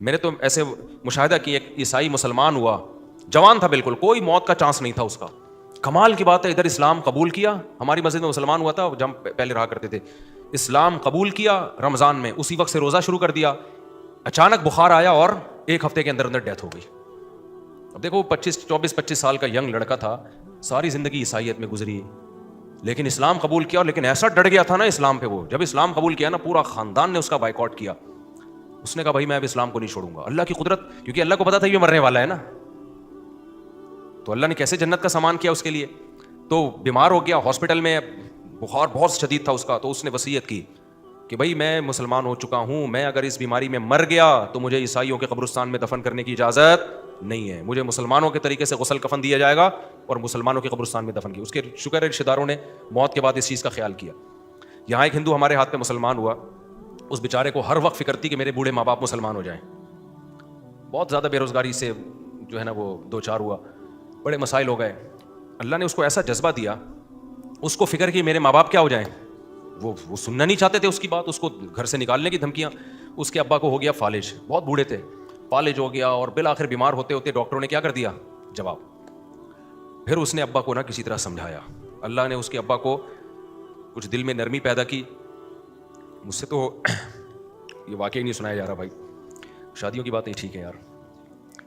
میں نے تو ایسے مشاہدہ کی، ایک عیسائی مسلمان ہوا، جوان تھا بالکل، کوئی موت کا چانس نہیں تھا اس کا. کمال کی بات ہے، ادھر اسلام قبول کیا، ہماری مسجد میں مسلمان ہوا تھا جب ہم پہلے رہا کرتے تھے. اسلام قبول کیا رمضان میں، اسی وقت سے روزہ شروع کر دیا. اچانک بخار آیا اور ایک ہفتے کے اندر اندر ڈیتھ ہو گئی. اب دیکھو 24-25 سال کا ینگ لڑکا تھا، ساری زندگی عیسائیت میں گزری، لیکن اسلام قبول کیا. اور لیکن ایسا ڈٹ گیا تھا نا اسلام پہ، وہ جب اسلام قبول کیا نا پورا خاندان نے اس کا بائیکاٹ کیا. اس نے کہا بھائی میں اب اسلام کو نہیں چھوڑوں گا. اللہ کی قدرت، کیونکہ اللہ کو پتا تھا یہ مرنے والا ہے نا، تو اللہ نے کیسے جنت کا سامان کیا اس کے لیے. تو بیمار ہو گیا ہاسپٹل میں، بخار بہت شدید تھا اس کا. تو اس نے وصیت کی کہ بھائی میں مسلمان ہو چکا ہوں، میں اگر اس بیماری میں مر گیا تو مجھے عیسائیوں کے قبرستان میں دفن کرنے کی اجازت نہیں ہے، مجھے مسلمانوں کے طریقے سے غسل کفن دیا جائے گا اور مسلمانوں کے قبرستان میں دفن کیا. اس کے شکر ہے رشتہ داروں نے موت کے بعد اس چیز کا خیال کیا. یہاں ایک ہندو ہمارے ہاتھ پہ مسلمان ہوا، اس بیچارے کو ہر وقت فکر تھی کہ میرے بوڑھے ماں باپ مسلمان ہو جائیں. بہت زیادہ بے روزگاری سے جو ہے نا وہ دو چار ہوا، بڑے مسائل ہو گئے. اللہ نے اس کو ایسا جذبہ دیا، اس کو فکر کی میرے ماں باپ کیا ہو جائیں. وہ سننا نہیں چاہتے تھے اس کی بات، اس کو گھر سے نکالنے کی دھمکیاں. اس کے ابا کو ہو گیا فالج، بہت بوڑھے تھے، فالج ہو گیا اور بالآخر بیمار ہوتے ہوتے ڈاکٹروں نے کیا کر دیا جواب. پھر اس نے ابا کو نا کسی طرح سمجھایا. اللہ نے اس کے ابا کو کچھ دل میں نرمی پیدا کی. مجھ سے تو یہ واقعی نہیں سنایا جا رہا بھائی، شادیوں کی بات ہی ٹھیک ہے یار،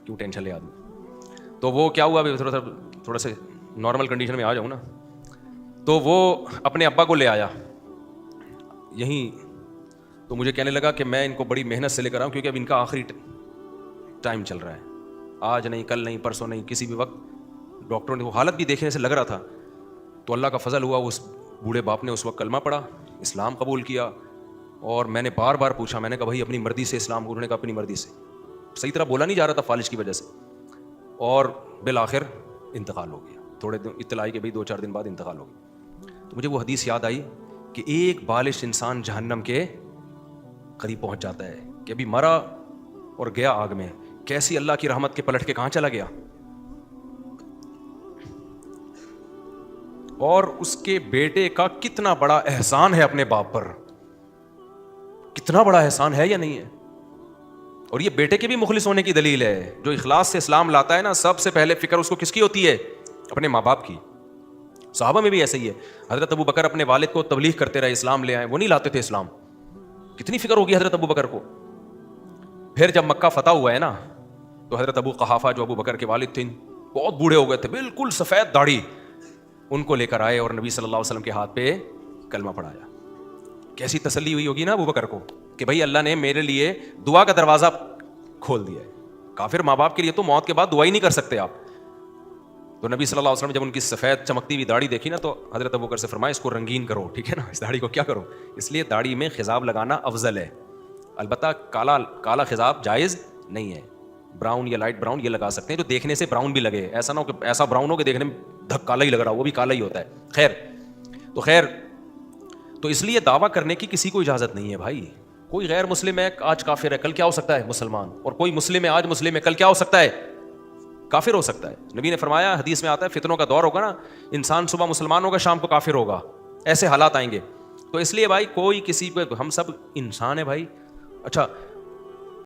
کیوں ٹینشن لے آدمی. تو وہ کیا ہوا، تھوڑا سا نارمل کنڈیشن میں آ جاؤں نا. تو وہ اپنے ابا کو لے آیا یہیں. تو مجھے کہنے لگا کہ میں ان کو بڑی محنت سے لے کر آؤں کیونکہ اب ان کا آخری ٹائم چل رہا ہے، آج نہیں کل نہیں پرسوں نہیں کسی بھی وقت. ڈاکٹروں نے وہ حالت بھی دیکھنے سے لگ رہا تھا. تو اللہ کا فضل ہوا، اس بوڑھے باپ نے اس وقت کلمہ پڑھا، اسلام قبول کیا. اور میں نے بار بار پوچھا، میں نے کہا بھائی اپنی مرضی سے اسلام، انہوں نے کہا اپنی مرضی سے. صحیح طرح بولا نہیں جا رہا تھا فالج کی وجہ سے. اور بالآخر انتقال ہو گیا. تھوڑے دن اطلاع آئی کہ بھائی 2-4 دن بعد انتقال ہو گیا. تو مجھے وہ حدیث یاد آئی کہ ایک بالش انسان جہنم کے قریب پہنچ جاتا ہے، کہ ابھی مرا اور گیا آگ میں. کیسی اللہ کی رحمت کے پلٹ کے کہاں چلا گیا. اور اس کے بیٹے کا کتنا بڑا احسان ہے اپنے باپ پر، کتنا بڑا احسان ہے یا نہیں ہے. اور یہ بیٹے کے بھی مخلص ہونے کی دلیل ہے. جو اخلاص سے اسلام لاتا ہے نا، سب سے پہلے فکر اس کو کس کی ہوتی ہے؟ اپنے ماں باپ کی. صحابہ میں بھی ایسا ہی ہے. حضرت ابو بکر اپنے والد کو تبلیغ کرتے رہے اسلام لے آئے، وہ نہیں لاتے تھے اسلام. کتنی فکر ہوگی حضرت ابو بکر کو. پھر جب مکہ فتح ہوا ہے نا، تو حضرت ابو قحافہ جو ابو بکر کے والد تھے، بہت بوڑھے ہو گئے تھے، بالکل سفید داڑھی، ان کو لے کر آئے اور نبی صلی اللہ علیہ وسلم کے ہاتھ پہ کلمہ پڑھایا. کیسی تسلی ہوئی ہوگی نا ابو بکر کو کہ بھائی اللہ نے میرے لیے دعا کا دروازہ کھول دیا ہے. کافر ماں باپ کے لیے تو موت کے بعد دعا ہی نہیں کر سکتے آپ. تو نبی صلی اللہ علیہ وسلم جب ان کی سفید چمکتی ہوئی داڑھی دیکھی نا، تو حضرت ابو بکر سے فرمایا اس کو رنگین کرو، ٹھیک ہے نا، اس داڑھی کو کیا کرو. اس لیے داڑھی میں خضاب لگانا افضل ہے. البتہ کالا خضاب جائز نہیں ہے. براؤن یا لائٹ براؤن یہ لگا سکتے ہیں جو دیکھنے سے براؤن بھی لگے. ایسا نہ ہو کہ ایسا براؤن ہو کہ دیکھنے میں دھک کالا ہی لگ رہا، وہ بھی کالا ہی ہوتا ہے. خیر تو اس لیے دعویٰ کرنے کی کسی کو اجازت نہیں ہے بھائی. کوئی غیر مسلم ہے آج کافر ہے، کل کیا ہو سکتا ہے مسلمان. اور کوئی مسلم ہے آج مسلم ہے، کل کیا ہو سکتا ہے کافر ہو سکتا ہے. نبی نے فرمایا، حدیث میں آتا ہے فتنوں کا دور ہوگا نا، انسان صبح مسلمان ہوگا شام کو کافر ہوگا، ایسے حالات آئیں گے. تو اس لیے بھائی کوئی کسی پہ، ہم سب انسان ہے بھائی. اچھا